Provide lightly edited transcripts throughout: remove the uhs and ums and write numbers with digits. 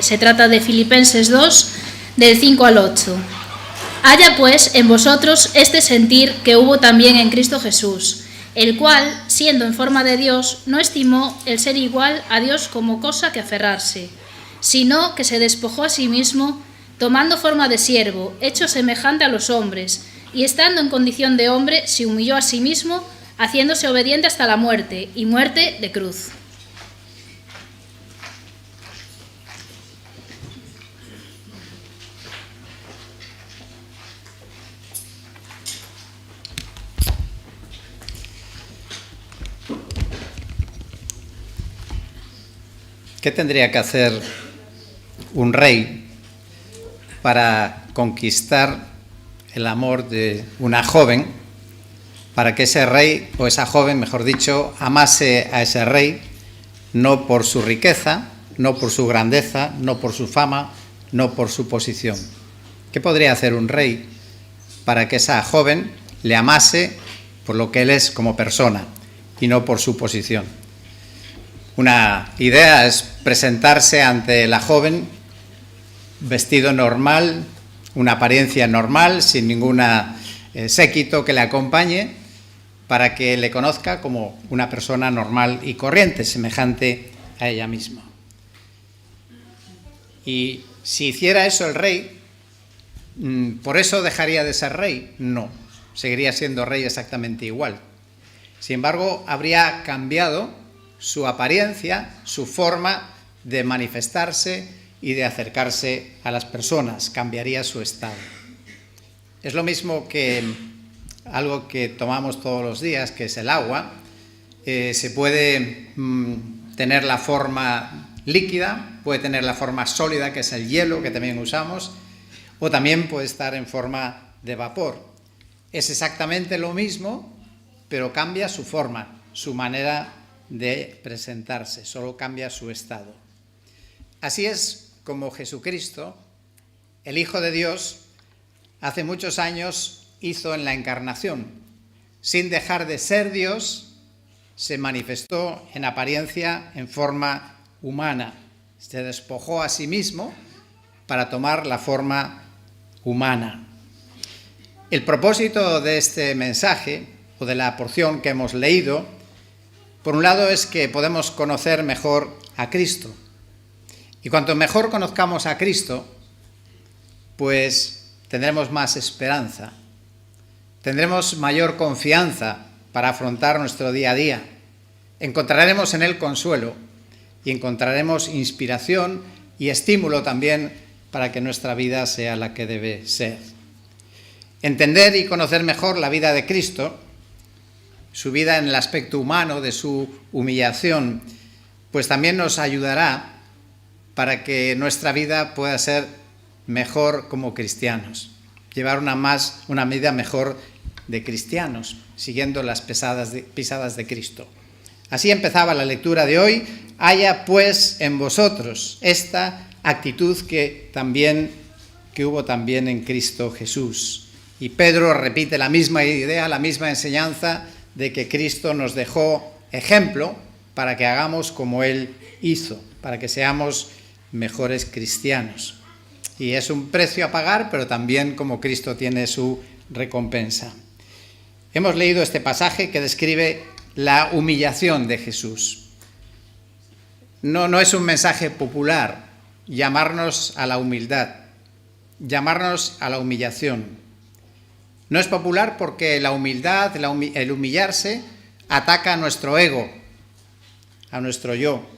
Se trata de Filipenses 2, del 5 al 8. Haya pues en vosotros este sentir que hubo también en Cristo Jesús, el cual, siendo en forma de Dios, no estimó el ser igual a Dios como cosa que aferrarse, sino que se despojó a sí mismo, tomando forma de siervo, hecho semejante a los hombres, y estando en condición de hombre, se humilló a sí mismo, haciéndose obediente hasta la muerte, y muerte de cruz. ¿Qué tendría que hacer un rey para conquistar el amor de una joven, para que ese rey, o esa joven, mejor dicho, amase a ese rey, no por su riqueza, no por su grandeza, no por su fama, no por su posición? ¿Qué podría hacer un rey para que esa joven le amase por lo que él es como persona y no por su posición? Una idea es presentarse ante la joven vestido normal, una apariencia normal, sin ningún séquito que le acompañe, para que le conozca como una persona normal y corriente, semejante a ella misma. Y si hiciera eso el rey, ¿por eso dejaría de ser rey? No, seguiría siendo rey exactamente igual. Sin embargo, habría cambiado su apariencia, su forma de manifestarse y de acercarse a las personas, cambiaría su estado. Es lo mismo que algo que tomamos todos los días, que es el agua. Se puede tener la forma líquida, puede tener la forma sólida, que es el hielo, que también usamos, o también puede estar en forma de vapor. Es exactamente lo mismo, pero cambia su forma, su manera de presentarse, solo cambia su estado. Así es como Jesucristo, el Hijo de Dios, hace muchos años hizo en la encarnación. Sin dejar de ser Dios, se manifestó en apariencia en forma humana. Se despojó a sí mismo para tomar la forma humana. El propósito de este mensaje, o de la porción que hemos leído, por un lado es que podemos conocer mejor a Cristo. Y cuanto mejor conozcamos a Cristo, pues tendremos más esperanza, tendremos mayor confianza para afrontar nuestro día a día. Encontraremos en Él consuelo y encontraremos inspiración y estímulo también para que nuestra vida sea la que debe ser. Entender y conocer mejor la vida de Cristo, su vida en el aspecto humano de su humillación, pues también nos ayudará para que nuestra vida pueda ser mejor como cristianos, llevar una vida mejor de cristianos, siguiendo las pisadas de Cristo. Así empezaba la lectura de hoy. Haya pues en vosotros esta actitud que hubo también en Cristo Jesús. Y Pedro repite la misma idea, la misma enseñanza de que Cristo nos dejó ejemplo para que hagamos como Él hizo, para que seamos mejores cristianos. Y es un precio a pagar, pero también como Cristo tiene su recompensa. Hemos leído este pasaje que describe la humillación de Jesús. No es un mensaje popular llamarnos a la humildad, llamarnos a la humillación. No es popular porque la humildad, el humillarse, ataca a nuestro ego, a nuestro yo.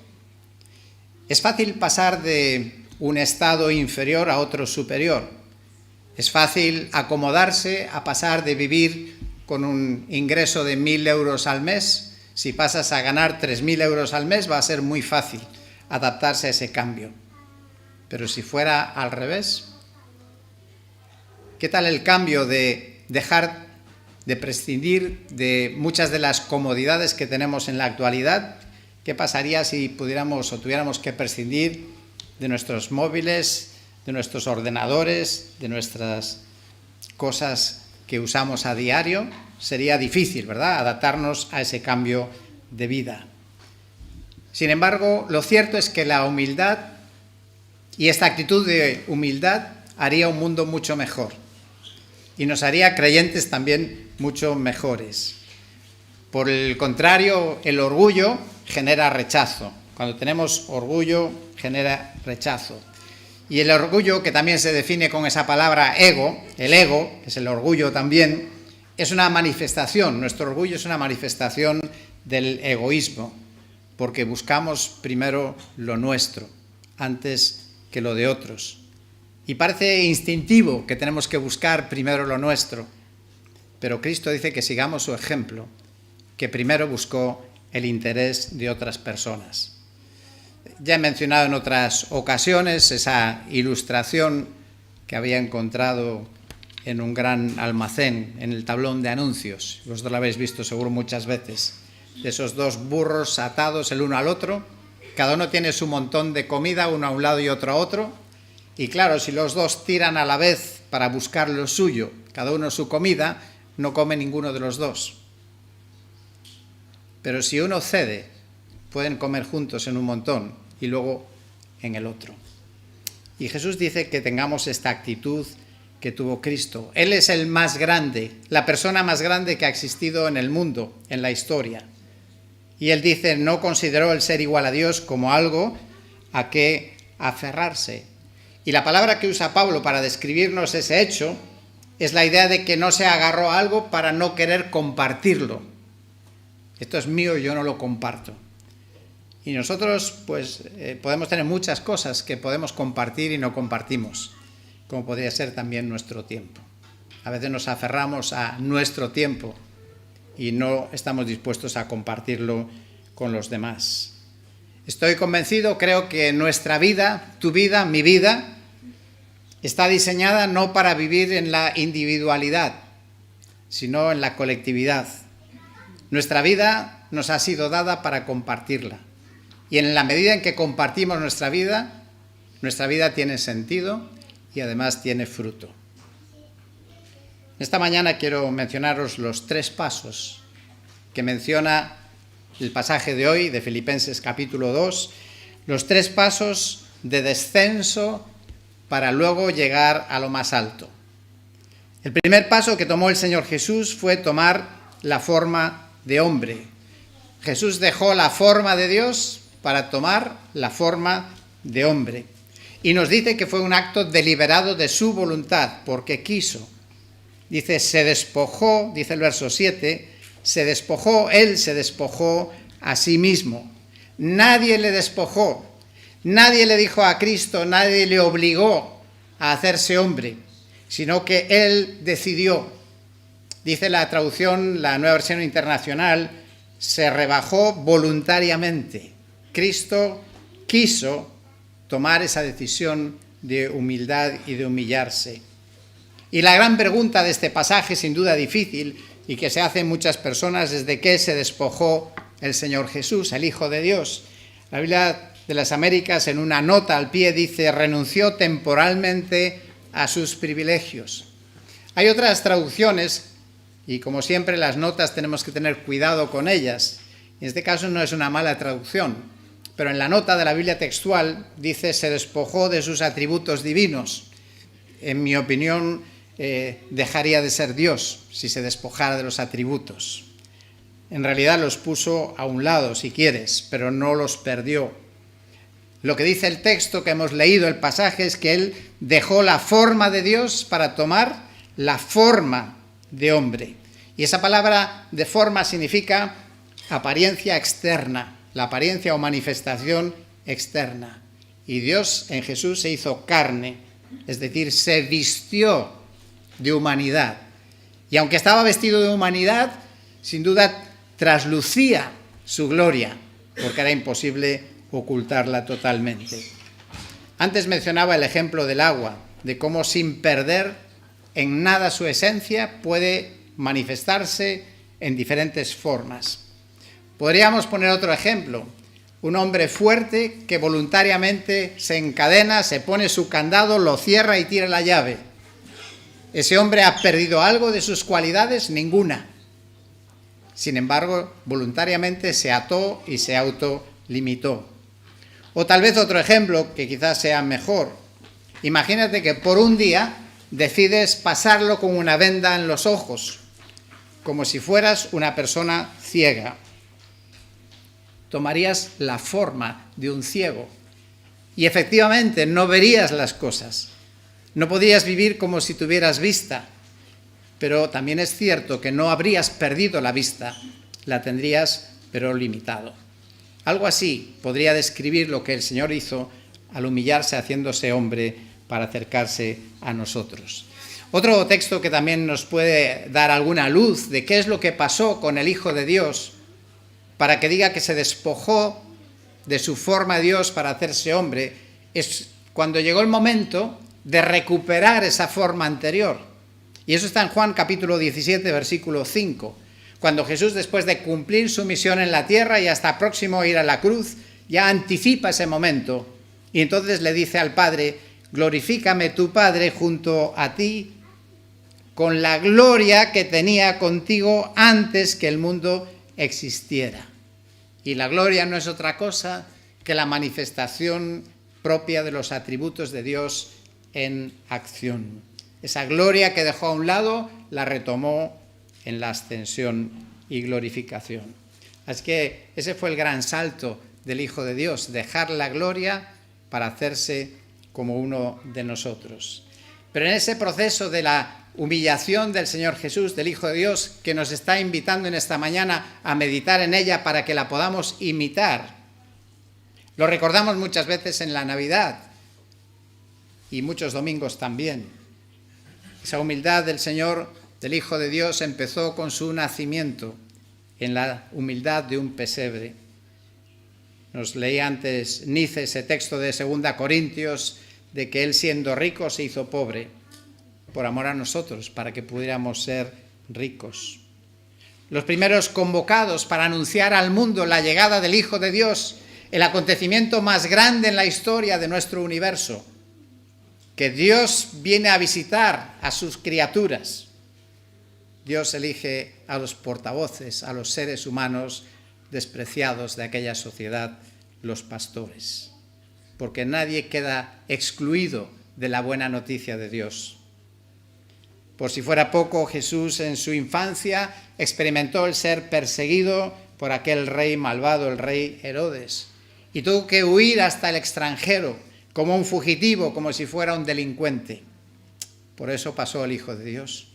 Es fácil pasar de un estado inferior a otro superior. Es fácil acomodarse a pasar de vivir con un ingreso de 1.000 euros al mes. Si pasas a ganar 3.000 euros al mes, va a ser muy fácil adaptarse a ese cambio. Pero si fuera al revés, ¿qué tal el cambio de dejar de prescindir de muchas de las comodidades que tenemos en la actualidad? ¿Qué pasaría si pudiéramos o tuviéramos que prescindir de nuestros móviles, de nuestros ordenadores, de nuestras cosas que usamos a diario? Sería difícil, ¿verdad?, adaptarnos a ese cambio de vida. Sin embargo, lo cierto es que la humildad Y esta actitud de humildad haría un mundo mucho mejor y nos haría creyentes también mucho mejores. Por el contrario, el orgullo genera rechazo. Cuando tenemos orgullo, genera rechazo. Y el orgullo, que también se define con esa palabra ego, el ego, es el orgullo también, es una manifestación. Nuestro orgullo es una manifestación del egoísmo, porque buscamos primero lo nuestro, antes que lo de otros. Y parece instintivo que tenemos que buscar primero lo nuestro, pero Cristo dice que sigamos su ejemplo, que primero buscó el interés de otras personas. Ya he mencionado en otras ocasiones esa ilustración que había encontrado en un gran almacén, en el tablón de anuncios. Vosotros lo habéis visto seguro muchas veces. De esos dos burros atados el uno al otro, cada uno tiene su montón de comida, uno a un lado y otro a otro. Y claro, si los dos tiran a la vez para buscar lo suyo, cada uno su comida, no come ninguno de los dos. Pero si uno cede, pueden comer juntos en un montón y luego en el otro. Y Jesús dice que tengamos esta actitud que tuvo Cristo. Él es el más grande, la persona más grande que ha existido en el mundo, en la historia. Y él dice, no consideró el ser igual a Dios como algo a que aferrarse. Y la palabra que usa Pablo para describirnos ese hecho es la idea de que no se agarró a algo para no querer compartirlo. Esto es mío, yo no lo comparto. Y nosotros pues podemos tener muchas cosas que podemos compartir y no compartimos, como podría ser también nuestro tiempo. A veces nos aferramos a nuestro tiempo y no estamos dispuestos a compartirlo con los demás. Estoy convencido, creo que nuestra vida, tu vida, mi vida, está diseñada no para vivir en la individualidad, sino en la colectividad. Nuestra vida nos ha sido dada para compartirla. Y en la medida en que compartimos nuestra vida tiene sentido y además tiene fruto. Esta mañana quiero mencionaros los 3 pasos que menciona el pasaje de hoy de Filipenses capítulo 2, los 3 pasos de descenso para luego llegar a lo más alto. El primer paso que tomó el Señor Jesús fue tomar la forma de hombre. Jesús dejó la forma de Dios para tomar la forma de hombre. Y nos dice que fue un acto deliberado de su voluntad, porque quiso. Dice, se despojó, dice el verso 7, él se despojó a sí mismo. Nadie le despojó, nadie le dijo a Cristo, nadie le obligó a hacerse hombre, sino que él decidió. Dice la traducción, la Nueva Versión Internacional, se rebajó voluntariamente. Cristo quiso tomar esa decisión de humildad y de humillarse. Y la gran pregunta de este pasaje, sin duda difícil, y que se hacen muchas personas, es de qué se despojó el Señor Jesús, el Hijo de Dios. La Biblia de las Américas, en una nota al pie, dice, renunció temporalmente a sus privilegios. Hay otras traducciones, y como siempre las notas tenemos que tener cuidado con ellas. En este caso no es una mala traducción, pero en la nota de la Biblia textual dice, se despojó de sus atributos divinos. En mi opinión, dejaría de ser Dios si se despojara de los atributos. En realidad los puso a un lado, si quieres, pero no los perdió. Lo que dice el texto que hemos leído, el pasaje, es que él dejó la forma de Dios para tomar la forma de hombre. Y esa palabra de forma significa apariencia externa, la apariencia o manifestación externa. Y Dios en Jesús se hizo carne, es decir, se vistió de humanidad. Y aunque estaba vestido de humanidad, sin duda traslucía su gloria, porque era imposible ocultarla totalmente. Antes mencionaba el ejemplo del agua, de cómo sin perder en nada su esencia puede manifestarse en diferentes formas. Podríamos poner otro ejemplo, un hombre fuerte que voluntariamente se encadena, se pone su candado, lo cierra y tira la llave. ¿Ese hombre ha perdido algo de sus cualidades? Ninguna. Sin embargo, voluntariamente se ató y se autolimitó. O tal vez otro ejemplo que quizás sea mejor. Imagínate que por un día decides pasarlo con una venda en los ojos, como si fueras una persona ciega. Tomarías la forma de un ciego y efectivamente no verías las cosas. No podrías vivir como si tuvieras vista, pero también es cierto que no habrías perdido la vista, la tendrías pero limitado. Algo así podría describir lo que el Señor hizo al humillarse haciéndose hombre para acercarse a nosotros. Otro texto que también nos puede dar alguna luz de qué es lo que pasó con el Hijo de Dios para que diga que se despojó de su forma de Dios para hacerse hombre, es cuando llegó el momento de recuperar esa forma anterior. Y eso está en Juan capítulo 17, versículo 5. Cuando Jesús, después de cumplir su misión en la tierra y hasta próximo a ir a la cruz, ya anticipa ese momento. Y entonces le dice al Padre: glorifícame tu Padre junto a ti con la gloria que tenía contigo antes que el mundo existiera. Y la gloria no es otra cosa que la manifestación propia de los atributos de Dios en acción. Esa gloria que dejó a un lado la retomó en la ascensión y glorificación. Así que ese fue el gran salto del Hijo de Dios, dejar la gloria para hacerse como uno de nosotros. Pero en ese proceso de la humillación del Señor Jesús, del Hijo de Dios, que nos está invitando en esta mañana a meditar en ella para que la podamos imitar, lo recordamos muchas veces en la Navidad y muchos domingos también. Esa humildad del Señor, del Hijo de Dios, empezó con su nacimiento en la humildad de un pesebre. Nos leía antes Nice ese texto de 2 Corintios de que Él, siendo rico, se hizo pobre por amor a nosotros, para que pudiéramos ser ricos. Los primeros convocados para anunciar al mundo la llegada del Hijo de Dios, el acontecimiento más grande en la historia de nuestro universo, que Dios viene a visitar a sus criaturas. Dios elige a los portavoces, a los seres humanos despreciados de aquella sociedad, los pastores, porque nadie queda excluido de la buena noticia de Dios. Por si fuera poco, Jesús en su infancia experimentó el ser perseguido por aquel rey malvado, el rey Herodes, y tuvo que huir hasta el extranjero, como un fugitivo, como si fuera un delincuente. Por eso pasó el Hijo de Dios.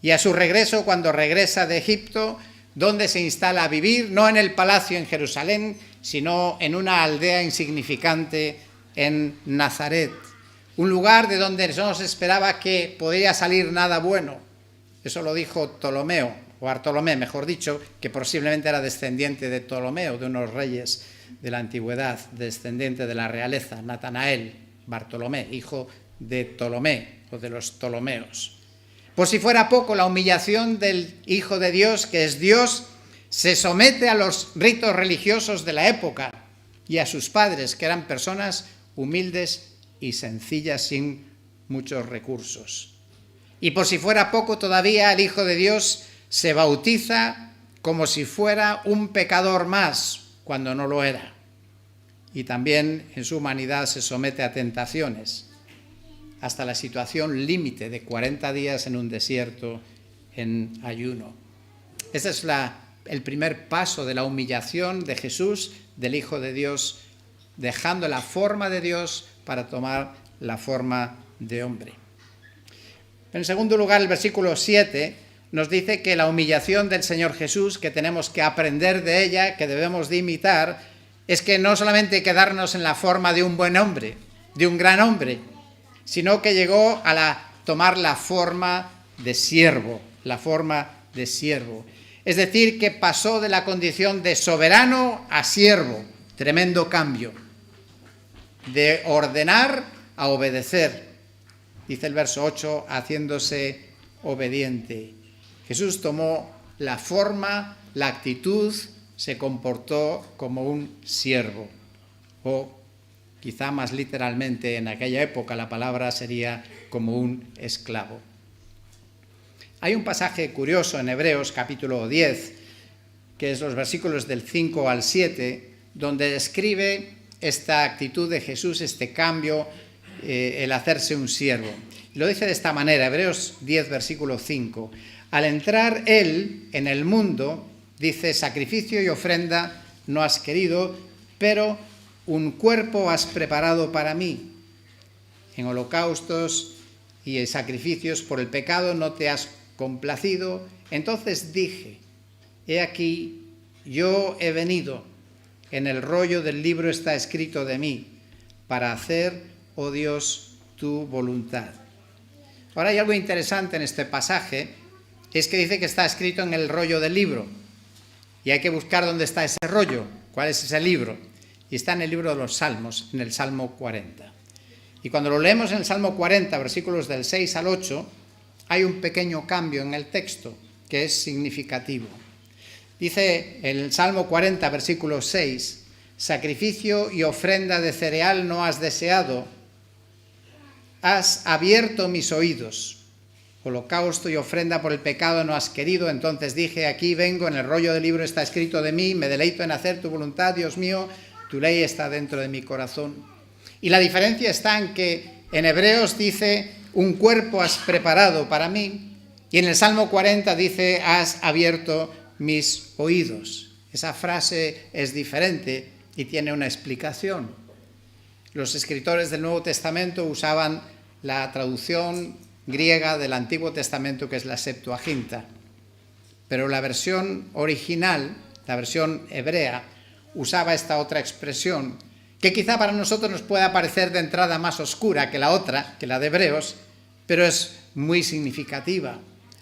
Y a su regreso, cuando regresa de Egipto, ¿dónde se instala a vivir? No en el palacio en Jerusalén, sino en una aldea insignificante en Nazaret. Un lugar de donde no se esperaba que podría salir nada bueno. Eso lo dijo Ptolomeo, o Bartolomé, mejor dicho, que posiblemente era descendiente de Ptolomeo, de unos reyes de la antigüedad, descendiente de la realeza, Natanael, Bartolomé, hijo de Ptolomé, o de los Ptolomeos. Por si fuera poco, la humillación del Hijo de Dios, que es Dios, se somete a los ritos religiosos de la época y a sus padres, que eran personas humildes y sencillas, sin muchos recursos. Y por si fuera poco, todavía el Hijo de Dios se bautiza como si fuera un pecador más, cuando no lo era. Y también en su humanidad se somete a tentaciones, hasta la situación límite de 40 días en un desierto en ayuno. Ese es el primer paso de la humillación de Jesús, del Hijo de Dios, dejando la forma de Dios para tomar la forma de hombre. En segundo lugar, el versículo 7 nos dice que la humillación del Señor Jesús, que tenemos que aprender de ella, que debemos de imitar, es que no solamente quedarnos en la forma de un buen hombre, de un gran hombre, sino que llegó a tomar la forma de siervo, la forma de siervo. Es decir, que pasó de la condición de soberano a siervo, tremendo cambio, de ordenar a obedecer. Dice el verso 8, haciéndose obediente. Jesús tomó la forma, la actitud, se comportó como un siervo, o quizá más literalmente en aquella época la palabra sería como un esclavo. Hay un pasaje curioso en Hebreos capítulo 10, que es los versículos del 5 al 7, donde describe esta actitud de Jesús, este cambio, el hacerse un siervo. Lo dice de esta manera, Hebreos 10, versículo 5. Al entrar Él en el mundo, dice, sacrificio y ofrenda no has querido, pero un cuerpo has preparado para mí. En holocaustos y en sacrificios por el pecado no te has complacido. Entonces dije, he aquí, yo he venido, en el rollo del libro está escrito de mí, para hacer, oh Dios, tu voluntad. Ahora hay algo interesante en este pasaje, es que dice que está escrito en el rollo del libro, y hay que buscar dónde está ese rollo, cuál es ese libro, y está en el libro de los Salmos, en el Salmo 40. Y cuando lo leemos en el Salmo 40, versículos del 6 al 8, hay un pequeño cambio en el texto, que es significativo. Dice el Salmo 40, versículo 6, sacrificio y ofrenda de cereal no has deseado, has abierto mis oídos. Holocausto y ofrenda por el pecado no has querido. Entonces dije, aquí vengo, en el rollo del libro está escrito de mí, me deleito en hacer tu voluntad, Dios mío, tu ley está dentro de mi corazón. Y la diferencia está en que en Hebreos dice, un cuerpo has preparado para mí, y en el Salmo 40 dice, has abierto mis oídos. Esa frase es diferente y tiene una explicación. Los escritores del Nuevo Testamento usaban la traducción griega del Antiguo Testamento, que es la Septuaginta, pero la versión original, la versión hebrea, usaba esta otra expresión, que quizá para nosotros nos pueda parecer de entrada más oscura que la otra, que la de Hebreos, pero es muy significativa,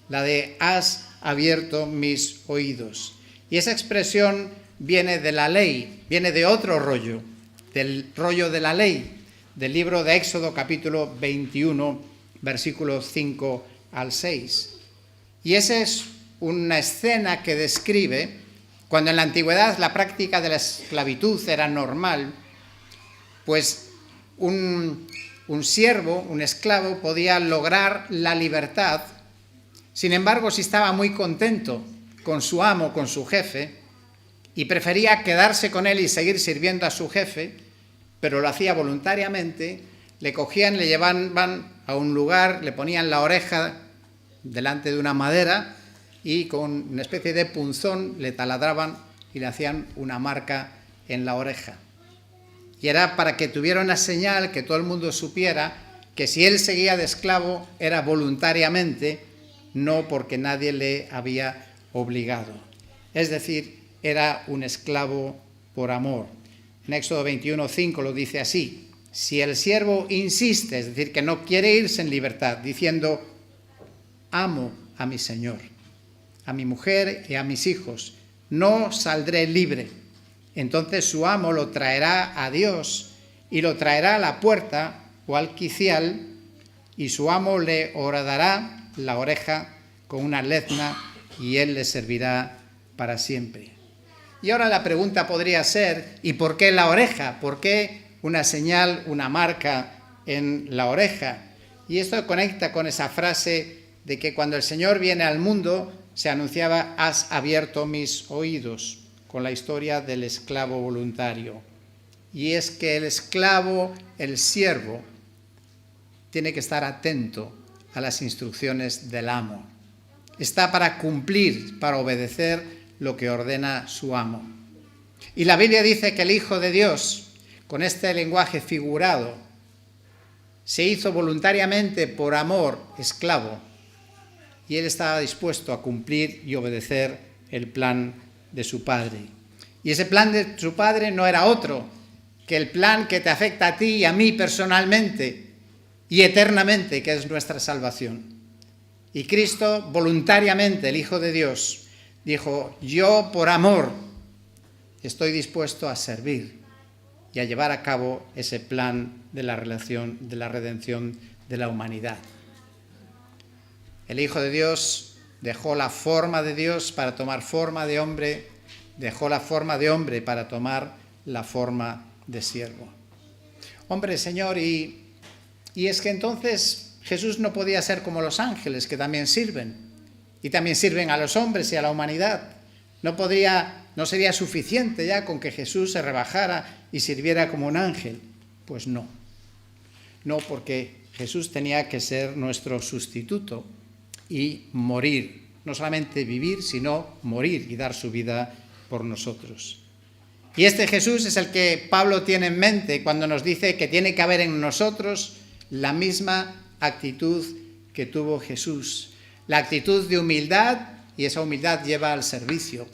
la de has abierto mis oídos. Y esa expresión viene de la ley, viene de otro rollo, del rollo de la ley, del libro de Éxodo capítulo 21, versículos 5 al 6. Y esa es una escena que describe cuando en la antigüedad la práctica de la esclavitud era normal, pues un siervo, un esclavo, podía lograr la libertad. Sin embargo, si estaba muy contento con su amo, con su jefe, y prefería quedarse con él y seguir sirviendo a su jefe, pero lo hacía voluntariamente, le cogían, le llevaban a un lugar, le ponían la oreja delante de una madera y con una especie de punzón le taladraban y le hacían una marca en la oreja. Y era para que tuviera una señal, que todo el mundo supiera que si él seguía de esclavo era voluntariamente, no porque nadie le había obligado. Es decir, era un esclavo por amor. En Éxodo 21:5 lo dice así, si el siervo insiste, es decir, que no quiere irse en libertad, diciendo, amo a mi señor, a mi mujer y a mis hijos, no saldré libre. Entonces su amo lo traerá a Dios y lo traerá a la puerta o al quicial, y su amo le horadará la oreja con una lezna y él le servirá para siempre. Y ahora la pregunta podría ser, ¿y por qué la oreja? ¿Por qué una señal, una marca en la oreja? Y esto conecta con esa frase de que cuando el Señor viene al mundo se anunciaba, has abierto mis oídos, con la historia del esclavo voluntario. Y es que el esclavo, el siervo, tiene que estar atento a las instrucciones del amo. Está para cumplir, para obedecer lo que ordena su amo. Y la Biblia dice que el Hijo de Dios, con este lenguaje figurado, se hizo voluntariamente por amor esclavo, y él estaba dispuesto a cumplir y obedecer el plan de su Padre. Y ese plan de su Padre no era otro que el plan que te afecta a ti y a mí personalmente y eternamente, que es nuestra salvación. Y Cristo, voluntariamente, el Hijo de Dios, dijo, yo por amor estoy dispuesto a servir y a llevar a cabo ese plan de la redención de la humanidad. El Hijo de Dios dejó la forma de Dios para tomar forma de hombre, dejó la forma de hombre para tomar la forma de siervo. Hombre, Señor, y es que entonces Jesús no podía ser como los ángeles, que también sirven, y también sirven a los hombres y a la humanidad. No sería suficiente ya con que Jesús se rebajara y sirviera como un ángel. Pues no. No, porque Jesús tenía que ser nuestro sustituto y morir. No solamente vivir, sino morir y dar su vida por nosotros. Y este Jesús es el que Pablo tiene en mente cuando nos dice que tiene que haber en nosotros la misma actitud que tuvo Jesús. La actitud de humildad, y esa humildad lleva al servicio,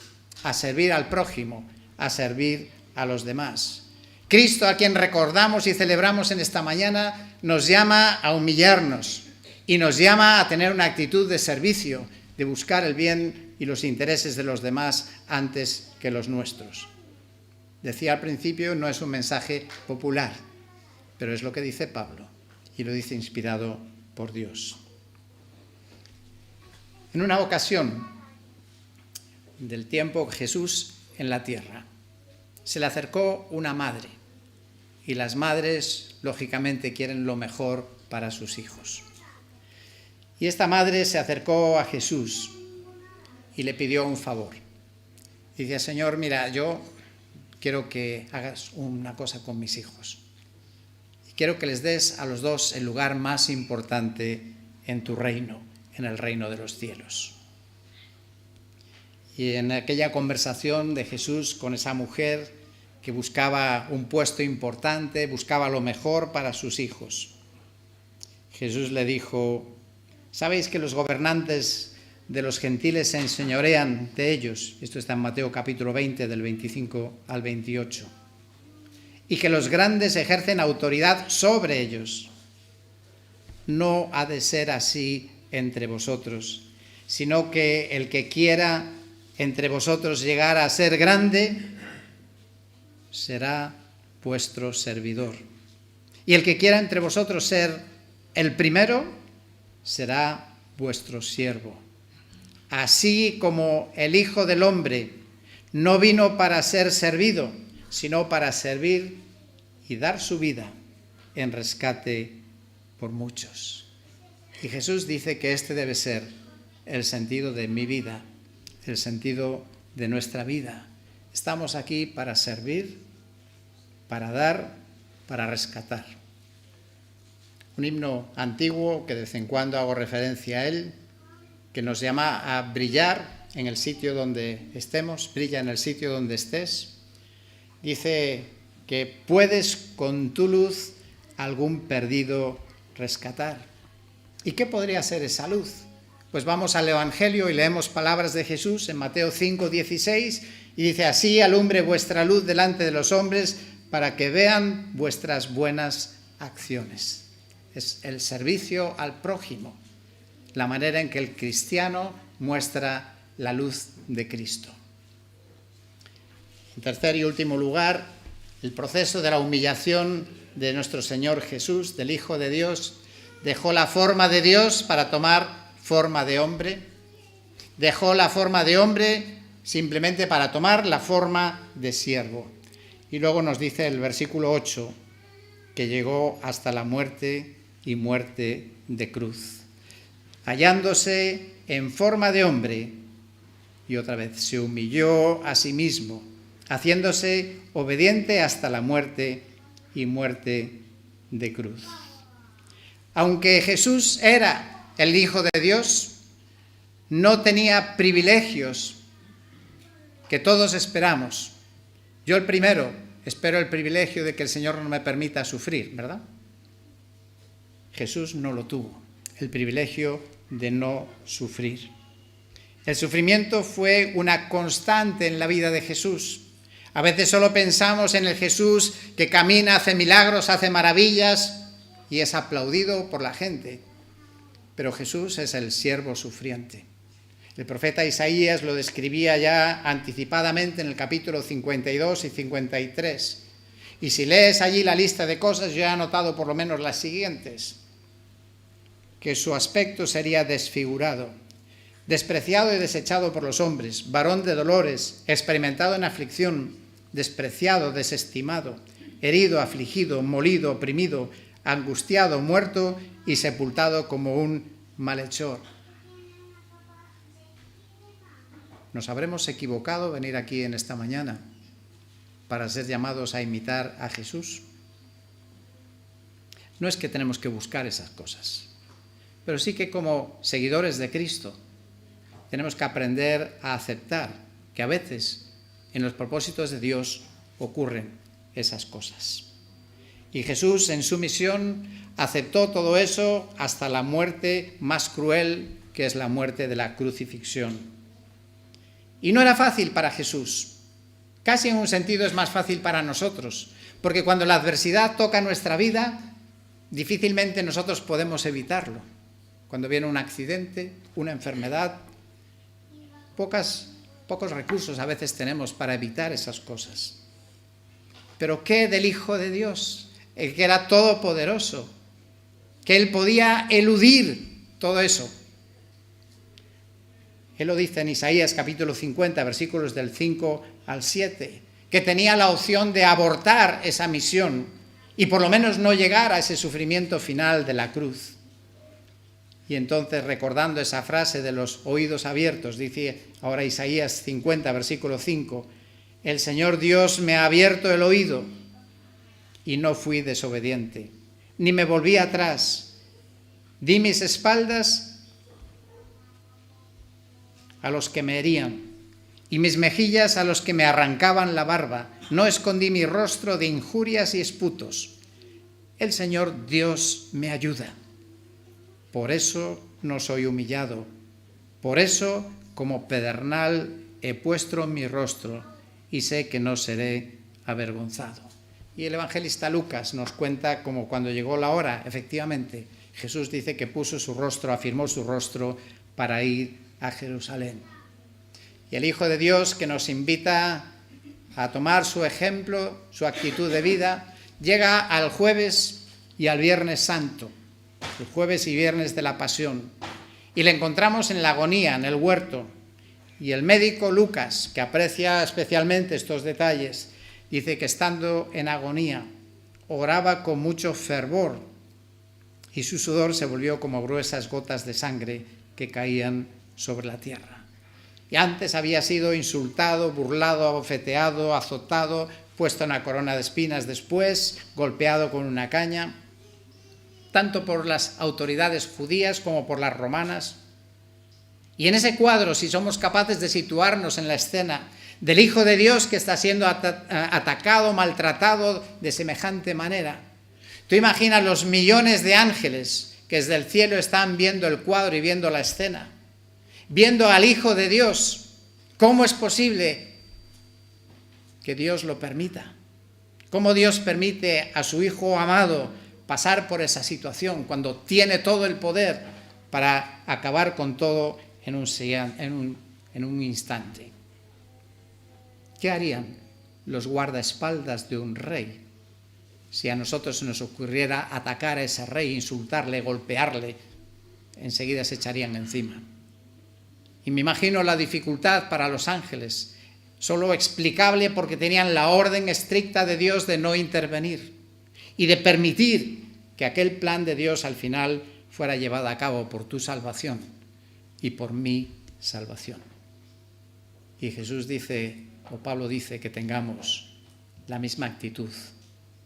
a servir al prójimo, a servir a los demás. Cristo, a quien recordamos y celebramos en esta mañana, nos llama a humillarnos y nos llama a tener una actitud de servicio, de buscar el bien y los intereses de los demás antes que los nuestros. Decía al principio, no es un mensaje popular, pero es lo que dice Pablo y lo dice inspirado por Dios. En una ocasión del tiempo Jesús en la tierra, se le acercó una madre y las madres lógicamente quieren lo mejor para sus hijos. Y esta madre se acercó a Jesús y le pidió un favor. Y decía, Señor, mira, yo quiero que hagas una cosa con mis hijos. Y quiero que les des a los dos el lugar más importante en tu reino, en el reino de los cielos. Y en aquella conversación de Jesús con esa mujer que buscaba un puesto importante, buscaba lo mejor para sus hijos, Jesús le dijo, ¿sabéis que los gobernantes de los gentiles se enseñorean de ellos? Esto está en Mateo capítulo 20, del 25 al 28. Y que los grandes ejercen autoridad sobre ellos. No ha de ser así entre vosotros, sino que el que quiera entre vosotros llegar a ser grande, será vuestro servidor. Y el que quiera entre vosotros ser el primero, será vuestro siervo. Así como el Hijo del Hombre no vino para ser servido, sino para servir y dar su vida en rescate por muchos. Y Jesús dice que este debe ser el sentido de mi vida, el sentido de nuestra vida. Estamos aquí para servir, para dar, para rescatar. Un himno antiguo que de vez en cuando hago referencia a él, que nos llama a brillar en el sitio donde estemos, brilla en el sitio donde estés. Dice que puedes con tu luz algún perdido rescatar. ¿Y qué podría ser esa luz? Pues vamos al Evangelio y leemos palabras de Jesús en Mateo 5:16 y dice, así alumbre vuestra luz delante de los hombres para que vean vuestras buenas acciones. Es el servicio al prójimo, la manera en que el cristiano muestra la luz de Cristo. En tercer y último lugar, el proceso de la humillación de nuestro Señor Jesús, del Hijo de Dios. Dejó la forma de Dios para tomar forma de hombre. Dejó la forma de hombre simplemente para tomar la forma de siervo. Y luego nos dice el versículo 8 que llegó hasta la muerte y muerte de cruz. Hallándose en forma de hombre, y otra vez se humilló a sí mismo, haciéndose obediente hasta la muerte y muerte de cruz. Aunque Jesús era el Hijo de Dios, no tenía privilegios que todos esperamos. Yo el primero espero el privilegio de que el Señor no me permita sufrir, ¿verdad? Jesús no lo tuvo, el privilegio de no sufrir. El sufrimiento fue una constante en la vida de Jesús. A veces solo pensamos en el Jesús que camina, hace milagros, hace maravillas y es aplaudido por la gente. Pero Jesús es el siervo sufriente. El profeta Isaías lo describía ya anticipadamente en el capítulo 52 y 53. Y si lees allí la lista de cosas, yo he anotado por lo menos las siguientes. Que su aspecto sería desfigurado, despreciado y desechado por los hombres, varón de dolores, experimentado en aflicción, despreciado, desestimado, herido, afligido, molido, oprimido, angustiado, muerto y sepultado como un malhechor. ¿Nos habremos equivocado venir aquí en esta mañana para ser llamados a imitar a Jesús? No es que tenemos que buscar esas cosas, pero sí que como seguidores de Cristo tenemos que aprender a aceptar que a veces en los propósitos de Dios ocurren esas cosas. Y Jesús en su misión aceptó todo eso hasta la muerte más cruel, que es la muerte de la crucifixión. Y no era fácil para Jesús. Casi en un sentido es más fácil para nosotros, porque cuando la adversidad toca nuestra vida, difícilmente nosotros podemos evitarlo. Cuando viene un accidente, una enfermedad, pocos recursos a veces tenemos para evitar esas cosas. Pero ¿qué del Hijo de Dios? El que era todopoderoso, que Él podía eludir todo eso. Él lo dice en Isaías capítulo 50, versículos del 5 al 7, que tenía la opción de abortar esa misión y por lo menos no llegar a ese sufrimiento final de la cruz. Y entonces, recordando esa frase de los oídos abiertos, dice ahora Isaías 50, versículo 5, el Señor Dios me ha abierto el oído y no fui desobediente, ni me volví atrás. Di mis espaldas a los que me herían y mis mejillas a los que me arrancaban la barba. No escondí mi rostro de injurias y esputos. El Señor Dios me ayuda. Por eso no soy humillado. Por eso, como pedernal, he puesto mi rostro y sé que no seré avergonzado. Y el evangelista Lucas nos cuenta cómo cuando llegó la hora, efectivamente, Jesús dice que puso su rostro, afirmó su rostro para ir a Jerusalén. Y el Hijo de Dios, que nos invita a tomar su ejemplo, su actitud de vida, llega al jueves y al Viernes Santo, el jueves y viernes de la Pasión, y le encontramos en la agonía, en el huerto. Y el médico Lucas, que aprecia especialmente estos detalles, dice que estando en agonía, oraba con mucho fervor y su sudor se volvió como gruesas gotas de sangre que caían sobre la tierra. Y antes había sido insultado, burlado, abofeteado, azotado, puesto una corona de espinas después, golpeado con una caña, tanto por las autoridades judías como por las romanas. Y en ese cuadro, si somos capaces de situarnos en la escena del Hijo de Dios que está siendo atacado, maltratado de semejante manera, tú imaginas los millones de ángeles que desde el cielo están viendo el cuadro y viendo la escena, viendo al Hijo de Dios. ¿Cómo es posible que Dios lo permita? ¿Cómo Dios permite a su Hijo amado pasar por esa situación cuando tiene todo el poder para acabar con todo en un instante? ¿Qué harían los guardaespaldas de un rey si a nosotros se nos ocurriera atacar a ese rey, insultarle, golpearle? Enseguida se echarían encima. Y me imagino la dificultad para los ángeles, solo explicable porque tenían la orden estricta de Dios de no intervenir y de permitir que aquel plan de Dios al final fuera llevado a cabo por tu salvación y por mi salvación. Y Jesús dice, o Pablo dice, que tengamos la misma actitud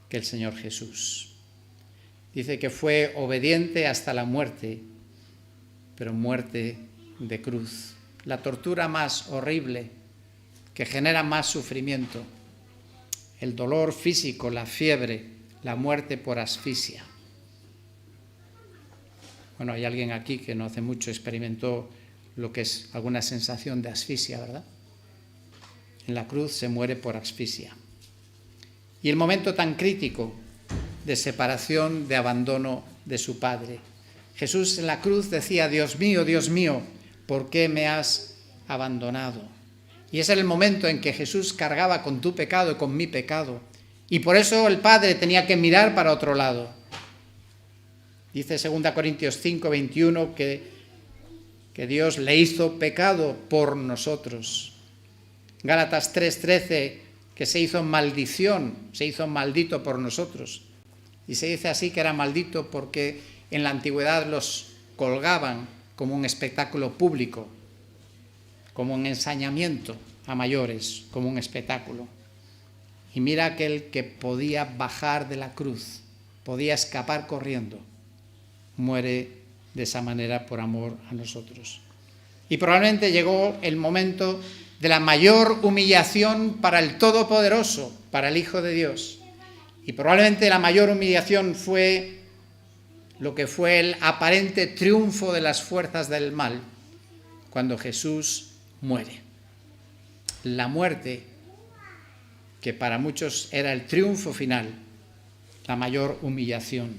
que el Señor Jesús. Dice que fue obediente hasta la muerte, pero muerte de cruz. La tortura más horrible, que genera más sufrimiento, el dolor físico, la fiebre, la muerte por asfixia. Bueno, hay alguien aquí que no hace mucho experimentó lo que es alguna sensación de asfixia, ¿verdad? En la cruz se muere por asfixia. Y el momento tan crítico de separación, de abandono de su Padre. Jesús en la cruz decía, Dios mío, ¿por qué me has abandonado? Y ese era el momento en que Jesús cargaba con tu pecado y con mi pecado. Y por eso el Padre tenía que mirar para otro lado. Dice 2 Corintios 5, 21 que Dios le hizo pecado por nosotros. Gálatas 3:13, que se hizo maldición, se hizo maldito por nosotros. Y se dice así que era maldito porque en la antigüedad los colgaban como un espectáculo público, como un ensañamiento a mayores, como un espectáculo. Y mira aquel que podía bajar de la cruz, podía escapar corriendo, muere de esa manera por amor a nosotros. Y probablemente llegó el momento de la mayor humillación para el Todopoderoso, para el Hijo de Dios. Y probablemente la mayor humillación fue lo que fue el aparente triunfo de las fuerzas del mal, cuando Jesús muere. La muerte, que para muchos era el triunfo final, la mayor humillación.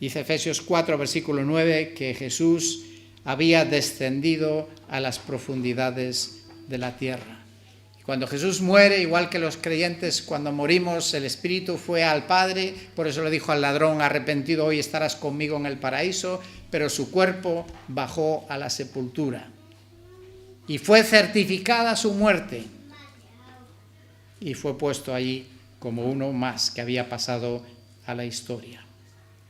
Dice Efesios 4, versículo 9, que Jesús había descendido a las profundidades de la tierra. Y cuando Jesús muere, igual que los creyentes, cuando morimos, el Espíritu fue al Padre, por eso le dijo al ladrón arrepentido, hoy estarás conmigo en el paraíso, pero su cuerpo bajó a la sepultura. Y fue certificada su muerte. Y fue puesto allí como uno más que había pasado a la historia.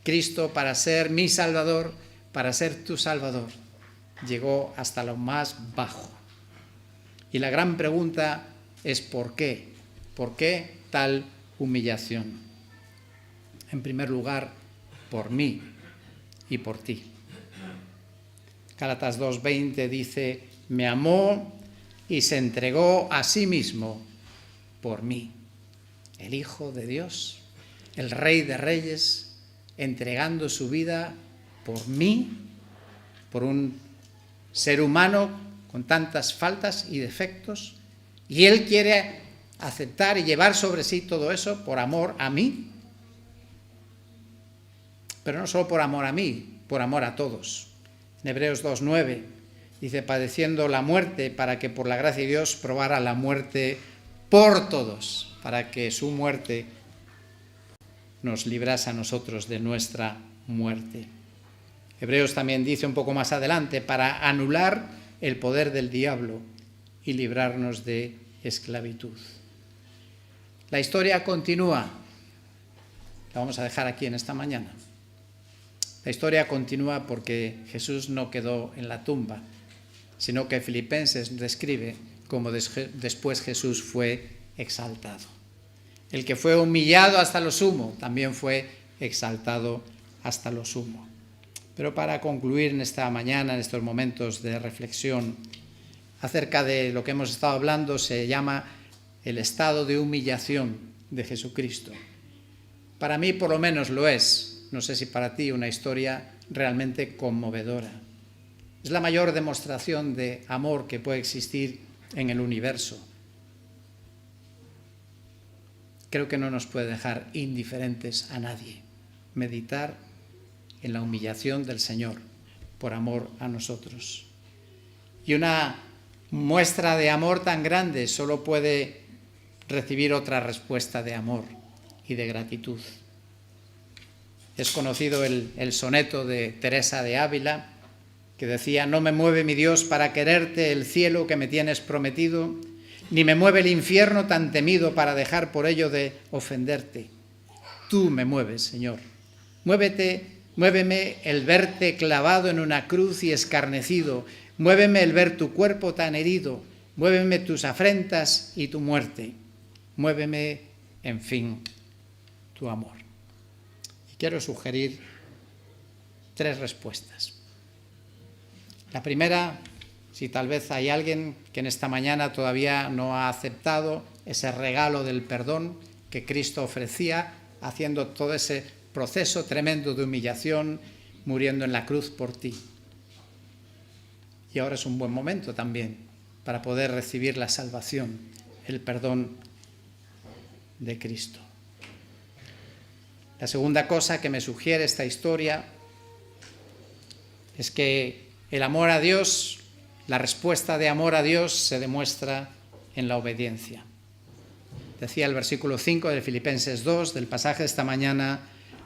Cristo, para ser mi Salvador, para ser tu Salvador, llegó hasta lo más bajo. Y la gran pregunta es ¿por qué? ¿Por qué tal humillación? En primer lugar, por mí y por ti. Gálatas 2:20 dice, me amó y se entregó a sí mismo por mí. El Hijo de Dios, el Rey de Reyes, entregando su vida por mí, por un ser humano con tantas faltas y defectos, y Él quiere aceptar y llevar sobre sí todo eso por amor a mí, pero no solo por amor a mí, por amor a todos. En Hebreos 2:9 dice, padeciendo la muerte para que por la gracia de Dios probara la muerte por todos, para que su muerte nos librase a nosotros de nuestra muerte. Hebreos también dice un poco más adelante, para anular el poder del diablo y librarnos de esclavitud. La historia continúa. La vamos a dejar aquí en esta mañana. La historia continúa porque Jesús no quedó en la tumba, sino que Filipenses describe cómo después Jesús fue exaltado. El que fue humillado hasta lo sumo, también fue exaltado hasta lo sumo. Pero para concluir en esta mañana, en estos momentos de reflexión acerca de lo que hemos estado hablando, se llama el estado de humillación de Jesucristo. Para mí, por lo menos, lo es. No sé si para ti, una historia realmente conmovedora. Es la mayor demostración de amor que puede existir en el universo. Creo que no nos puede dejar indiferentes a nadie. Meditar en la humillación del Señor por amor a nosotros. Y una muestra de amor tan grande solo puede recibir otra respuesta de amor y de gratitud. Es conocido el soneto de Teresa de Ávila, que decía, no me mueve mi Dios para quererte el cielo que me tienes prometido, ni me mueve el infierno tan temido para dejar por ello de ofenderte. Tú me mueves, Señor. Muéveme el verte clavado en una cruz y escarnecido. Muéveme el ver tu cuerpo tan herido. Muéveme tus afrentas y tu muerte. Muéveme, en fin, tu amor. Y quiero sugerir 3 respuestas. La primera, si tal vez hay alguien que en esta mañana todavía no ha aceptado ese regalo del perdón que Cristo ofrecía, haciendo todo ese proceso tremendo de humillación, muriendo en la cruz por ti. Y ahora es un buen momento también para poder recibir la salvación, el perdón de Cristo. La segunda cosa que me sugiere esta historia es que el amor a Dios, la respuesta de amor a Dios se demuestra en la obediencia. Decía el versículo 5 de Filipenses 2, del pasaje de esta mañana,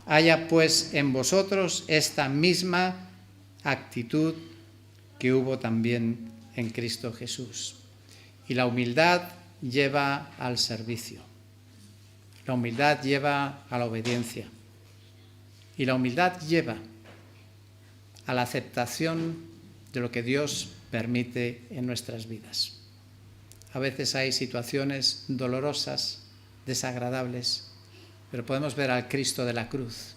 haya pues en vosotros esta misma actitud que hubo también en Cristo Jesús. Y la humildad lleva al servicio. La humildad lleva a la obediencia. Y la humildad lleva a la aceptación de lo que Dios permite en nuestras vidas. a veces hay situaciones dolorosas, desagradables, pero podemos ver al Cristo de la cruz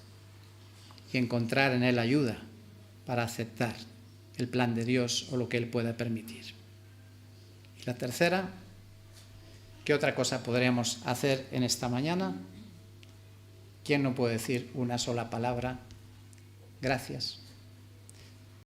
y encontrar en Él ayuda para aceptar el plan de Dios o lo que Él pueda permitir. Y la tercera, ¿qué otra cosa podríamos hacer en esta mañana? ¿Quién no puede decir una sola palabra? Gracias.